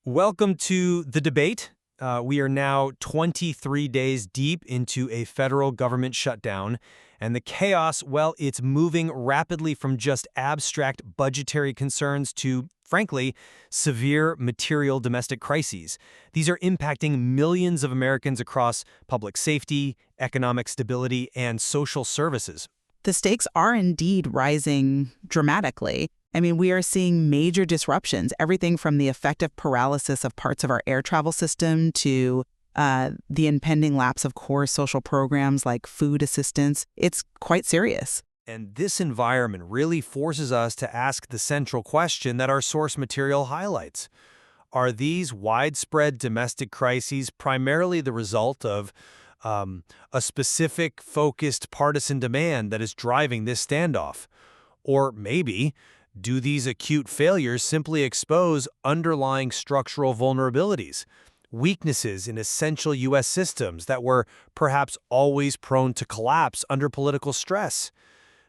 Welcome to the debate. We are now 23 days deep into a federal government shutdown, and the chaos, well, it's moving rapidly from just abstract budgetary concerns to, frankly, severe material domestic crises. These are impacting millions of Americans across public safety, economic stability, and social services. The stakes are indeed rising dramatically. We are seeing major disruptions, everything from the effective paralysis of parts of our air travel system to the impending lapse of core social programs like food assistance. It's quite serious. And this environment really forces us to ask the central question that our source material highlights. Are these widespread domestic crises primarily the result of a specific, focused partisan demand that is driving this standoff? Or maybe, do these acute failures simply expose underlying structural vulnerabilities, weaknesses in essential U.S. systems that were perhaps always prone to collapse under political stress?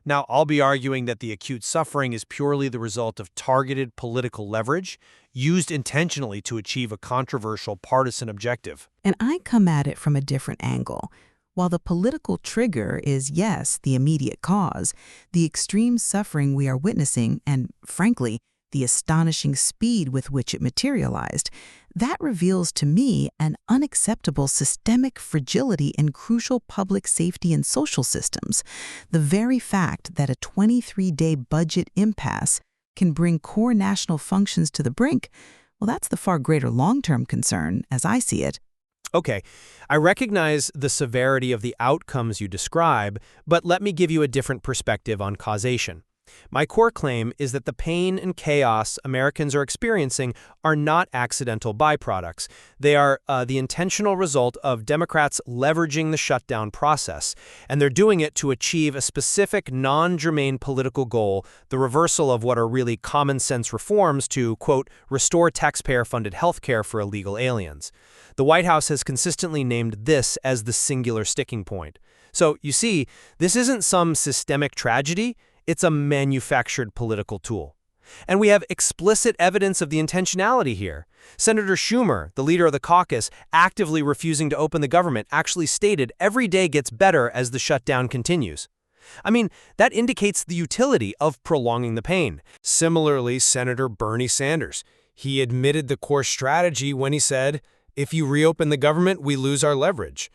Now, I'll be arguing that the acute suffering is purely the result of targeted political leverage used intentionally to achieve a controversial partisan objective. And I come at it from a different angle. While the political trigger is, yes, the immediate cause, the extreme suffering we are witnessing, and frankly, the astonishing speed with which it materialized, that reveals to me an unacceptable systemic fragility in crucial public safety and social systems. The very fact that a 23-day budget impasse can bring core national functions to the brink, well, that's the far greater long-term concern, as I see it. Okay, I recognize the severity of the outcomes you describe, but let me give you a different perspective on causation. My core claim is that the pain and chaos Americans are experiencing are not accidental byproducts. They are the intentional result of Democrats leveraging the shutdown process, and they're doing it to achieve a specific non-germane political goal, the reversal of what are really common-sense reforms to, quote, restore taxpayer-funded health care for illegal aliens. The White House has consistently named this as the singular sticking point. So, you see, this isn't some systemic tragedy. It's a manufactured political tool. And we have explicit evidence of the intentionality here. Senator Schumer, the leader of the caucus, actively refusing to open the government, actually stated every day gets better as the shutdown continues. That indicates the utility of prolonging the pain. Similarly, Senator Bernie Sanders. He admitted the core strategy when he said, "If you reopen the government, we lose our leverage."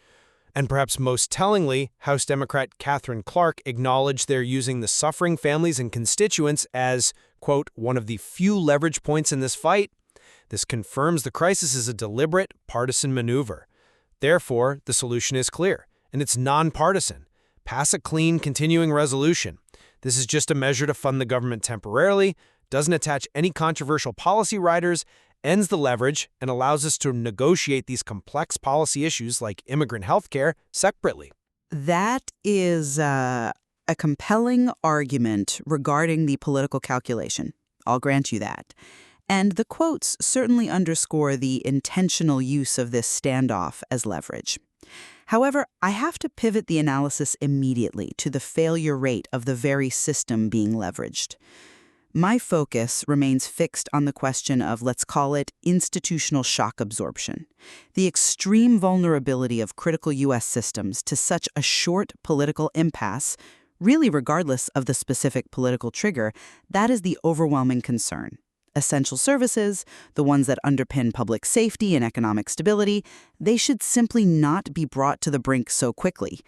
And perhaps most tellingly, House Democrat Katherine Clark acknowledged they're using the suffering families and constituents as, quote, one of the few leverage points in this fight. This confirms the crisis is a deliberate partisan maneuver. Therefore, the solution is clear, and it's nonpartisan. Pass a clean, continuing resolution. This is just a measure to fund the government temporarily, doesn't attach any controversial policy riders, ends the leverage, and allows us to negotiate these complex policy issues like immigrant health care separately. That is a compelling argument regarding the political calculation. I'll grant you that. And the quotes certainly underscore the intentional use of this standoff as leverage. However, I have to pivot the analysis immediately to the failure rate of the very system being leveraged. My focus remains fixed on the question of, let's call it, institutional shock absorption. The extreme vulnerability of critical U.S. systems to such a short political impasse, really regardless of the specific political trigger, that is the overwhelming concern. Essential services, the ones that underpin public safety and economic stability, they should simply not be brought to the brink so quickly.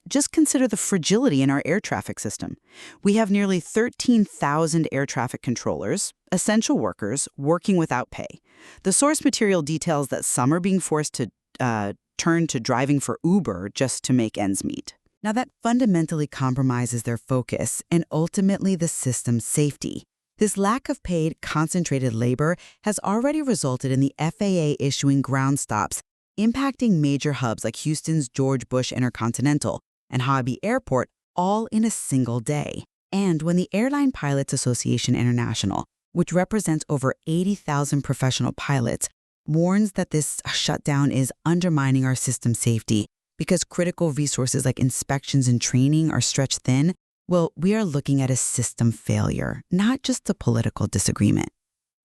Just consider the fragility in our air traffic system. We have nearly 13,000 air traffic controllers, essential workers, working without pay. The source material details that some are being forced to turn to driving for Uber just to make ends meet. Now, that fundamentally compromises their focus and ultimately the system's safety. This lack of paid, concentrated labor has already resulted in the FAA issuing ground stops, impacting major hubs like Houston's George Bush Intercontinental and Hobby Airport all in a single day. And when the Airline Pilots Association International, which represents over 80,000 professional pilots, warns that this shutdown is undermining our system's safety because critical resources like inspections and training are stretched thin, well, we are looking at a system failure, not just a political disagreement.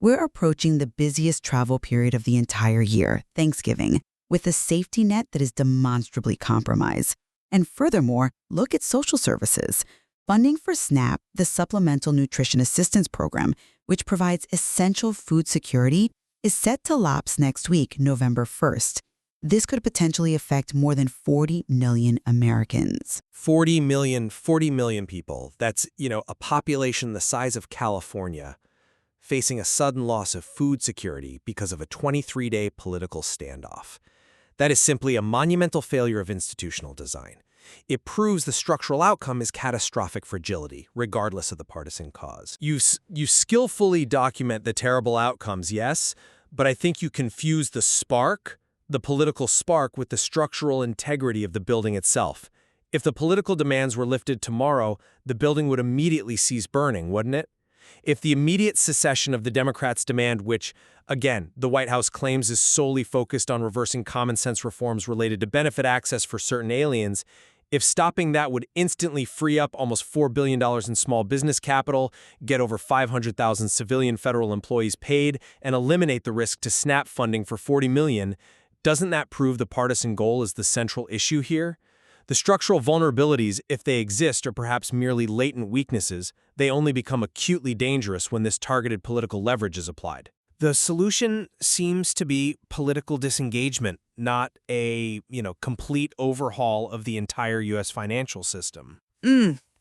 We're approaching the busiest travel period of the entire year, Thanksgiving, with a safety net that is demonstrably compromised. And furthermore, look at social services. Funding for SNAP, the Supplemental Nutrition Assistance Program, which provides essential food security, is set to lapse next week, November 1st. This could potentially affect more than 40 million Americans. 40 million people. That's, a population the size of California, facing a sudden loss of food security because of a 23-day political standoff. That is simply a monumental failure of institutional design. It proves the structural outcome is catastrophic fragility, regardless of the partisan cause. You skillfully document the terrible outcomes, yes, but I think you confuse the political spark, with the structural integrity of the building itself. If the political demands were lifted tomorrow, the building would immediately cease burning, wouldn't it? If the immediate cessation of the Democrats' demand, which, again, the White House claims is solely focused on reversing common-sense reforms related to benefit access for certain aliens, if stopping that would instantly free up almost $4 billion in small business capital, get over 500,000 civilian federal employees paid, and eliminate the risk to SNAP funding for 40 million, doesn't that prove the partisan goal is the central issue here? The structural vulnerabilities, if they exist, are perhaps merely latent weaknesses. They only become acutely dangerous when this targeted political leverage is applied. The solution seems to be political disengagement, not a, complete overhaul of the entire U.S. financial system.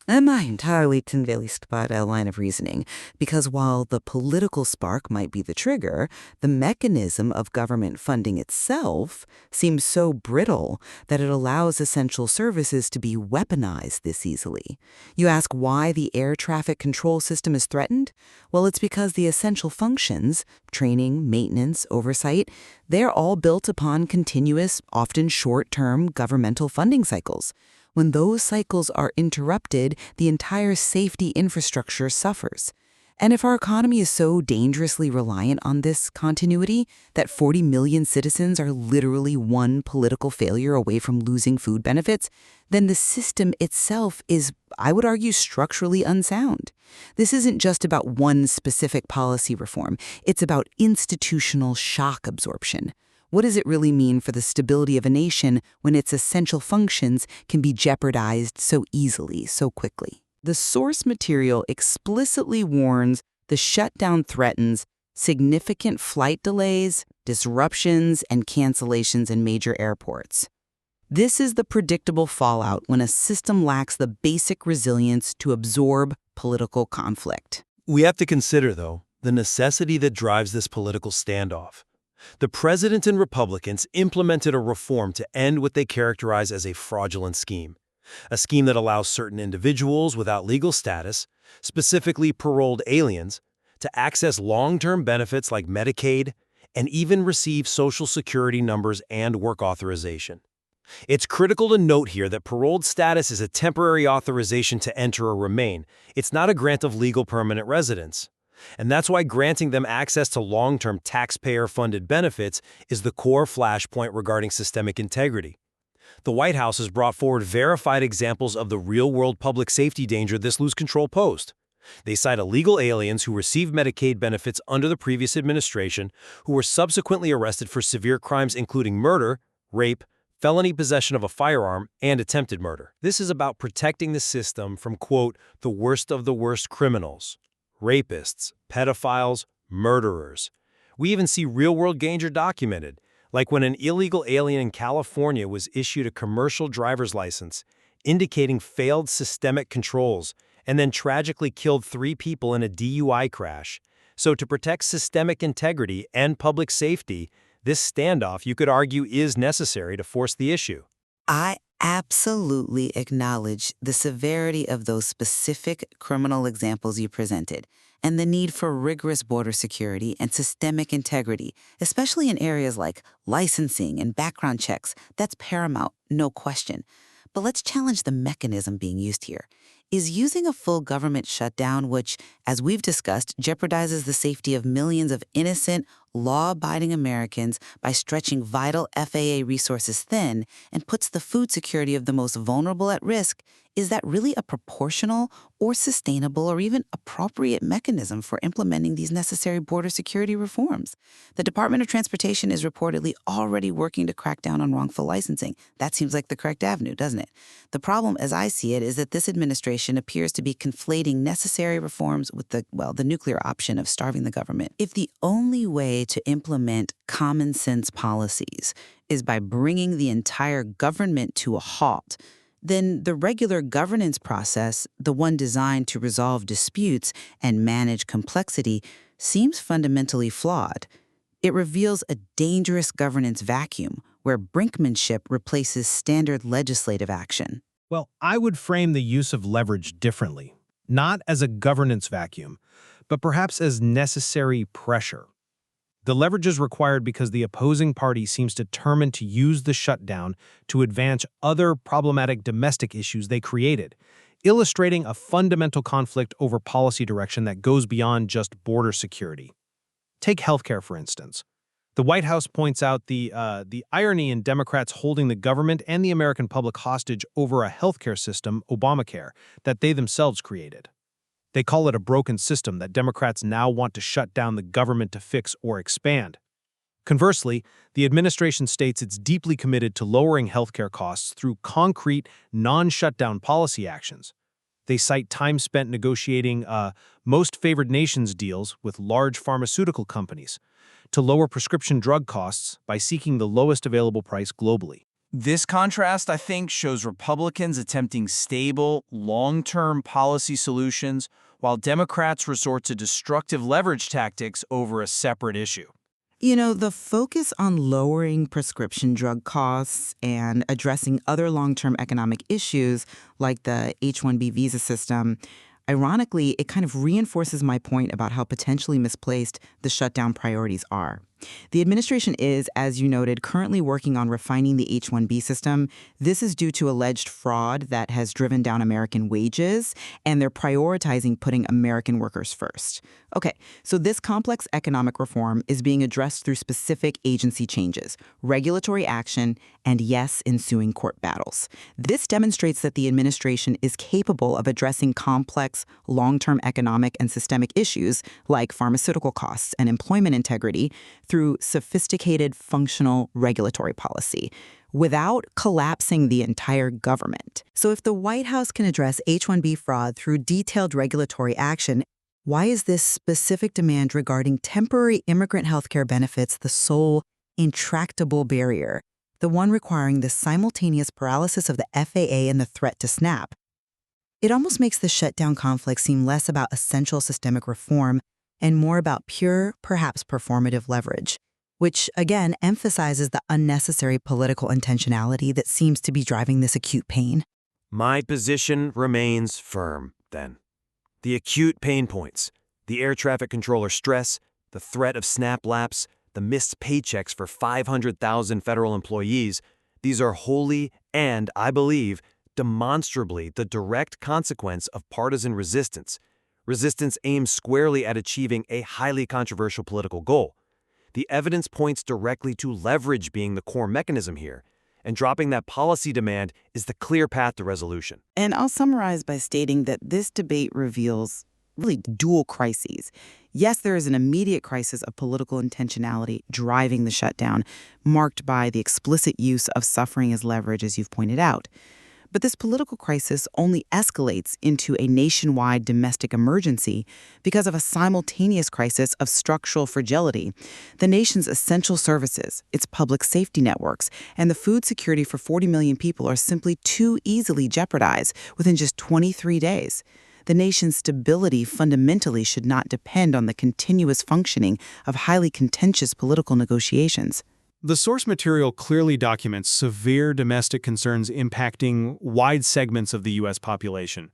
Am I entirely convinced by that line of reasoning? Because while the political spark might be the trigger, the mechanism of government funding itself seems so brittle that it allows essential services to be weaponized this easily. You ask why the air traffic control system is threatened? Well, it's because the essential functions, training, maintenance, oversight, they're all built upon continuous, often short-term governmental funding cycles. When those cycles are interrupted, the entire safety infrastructure suffers. And if our economy is so dangerously reliant on this continuity that 40 million citizens are literally one political failure away from losing food benefits, then the system itself is, I would argue, structurally unsound. This isn't just about one specific policy reform. It's about institutional shock absorption. What does it really mean for the stability of a nation when its essential functions can be jeopardized so easily, so quickly? The source material explicitly warns the shutdown threatens significant flight delays, disruptions, and cancellations in major airports. This is the predictable fallout when a system lacks the basic resilience to absorb political conflict. We have to consider, though, the necessity that drives this political standoff. The president and Republicans implemented a reform to end what they characterize as a fraudulent scheme, a scheme that allows certain individuals without legal status, specifically paroled aliens, to access long-term benefits like Medicaid and even receive Social Security numbers and work authorization. It's critical to note here that paroled status is a temporary authorization to enter or remain. It's not a grant of legal permanent residence. And that's why granting them access to long-term taxpayer-funded benefits is the core flashpoint regarding systemic integrity. The White House has brought forward verified examples of the real-world public safety danger this loose control posed. They cite illegal aliens who received Medicaid benefits under the previous administration, who were subsequently arrested for severe crimes including murder, rape, felony possession of a firearm, and attempted murder. This is about protecting the system from, quote, the worst of the worst criminals. Rapists, pedophiles, murderers. We even see real-world danger documented, like when an illegal alien in California was issued a commercial driver's license, indicating failed systemic controls, and then tragically killed 3 people in a DUI crash. So to protect systemic integrity and public safety, this standoff, you could argue, is necessary to force the issue. I absolutely acknowledge the severity of those specific criminal examples you presented and the need for rigorous border security and systemic integrity, especially in areas like licensing and background checks. That's paramount, no question. But let's challenge the mechanism being used here. Is using a full government shutdown, which, as we've discussed, jeopardizes the safety of millions of innocent, law-abiding Americans by stretching vital FAA resources thin and puts the food security of the most vulnerable at risk, is that really a proportional or sustainable or even appropriate mechanism for implementing these necessary border security reforms? The Department of Transportation is reportedly already working to crack down on wrongful licensing. That seems like the correct avenue, doesn't it? The problem, as I see it, is that this administration appears to be conflating necessary reforms with the nuclear option of starving the government. If the only way to implement common sense policies is by bringing the entire government to a halt, then the regular governance process, the one designed to resolve disputes and manage complexity, seems fundamentally flawed. It reveals a dangerous governance vacuum where brinkmanship replaces standard legislative action. Well, I would frame the use of leverage differently, not as a governance vacuum, but perhaps as necessary pressure. The leverage is required because the opposing party seems determined to use the shutdown to advance other problematic domestic issues they created, illustrating a fundamental conflict over policy direction that goes beyond just border security. Take healthcare, for instance. The White House points out the irony in Democrats holding the government and the American public hostage over a healthcare system, Obamacare, that they themselves created. They call it a broken system that Democrats now want to shut down the government to fix or expand. Conversely, the administration states it's deeply committed to lowering healthcare costs through concrete, non-shutdown policy actions. They cite time spent negotiating most favored nations deals with large pharmaceutical companies to lower prescription drug costs by seeking the lowest available price globally. This contrast, I think, shows Republicans attempting stable, long-term policy solutions while Democrats resort to destructive leverage tactics over a separate issue. You know, the focus on lowering prescription drug costs and addressing other long-term economic issues like the H-1B visa system, ironically, it kind of reinforces my point about how potentially misplaced the shutdown priorities are. The administration is, as you noted, currently working on refining the H-1B system. This is due to alleged fraud that has driven down American wages, and they're prioritizing putting American workers first. Okay, so this complex economic reform is being addressed through specific agency changes, regulatory action, and yes, ensuing court battles. This demonstrates that the administration is capable of addressing complex, long-term economic and systemic issues like pharmaceutical costs and employment integrity through sophisticated, functional regulatory policy without collapsing the entire government. So if the White House can address H-1B fraud through detailed regulatory action, why is this specific demand regarding temporary immigrant healthcare benefits the sole intractable barrier, the one requiring the simultaneous paralysis of the FAA and the threat to snap? It almost makes the shutdown conflict seem less about essential systemic reform and more about pure, perhaps performative leverage, which again emphasizes the unnecessary political intentionality that seems to be driving this acute pain. My position remains firm, then. The acute pain points, the air traffic controller stress, the threat of snap lapse, the missed paychecks for 500,000 federal employees, these are wholly and, I believe, demonstrably the direct consequence of partisan resistance. Resistance aims squarely at achieving a highly controversial political goal. The evidence points directly to leverage being the core mechanism here, and dropping that policy demand is the clear path to resolution. And I'll summarize by stating that this debate reveals really dual crises. Yes, there is an immediate crisis of political intentionality driving the shutdown, marked by the explicit use of suffering as leverage, as you've pointed out. But this political crisis only escalates into a nationwide domestic emergency because of a simultaneous crisis of structural fragility. The nation's essential services, its public safety networks, and the food security for 40 million people are simply too easily jeopardized within just 23 days. The nation's stability fundamentally should not depend on the continuous functioning of highly contentious political negotiations. The source material clearly documents severe domestic concerns impacting wide segments of the U.S. population,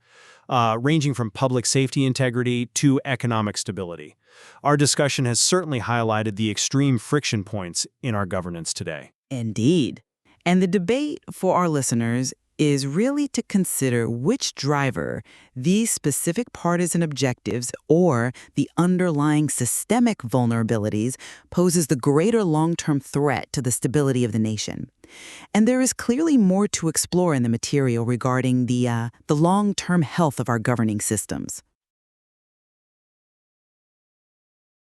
ranging from public safety integrity to economic stability. Our discussion has certainly highlighted the extreme friction points in our governance today. Indeed. And the debate for our listeners is really to consider which driver, these specific partisan objectives or the underlying systemic vulnerabilities, poses the greater long-term threat to the stability of the nation. And there is clearly more to explore in the material regarding the long-term health of our governing systems.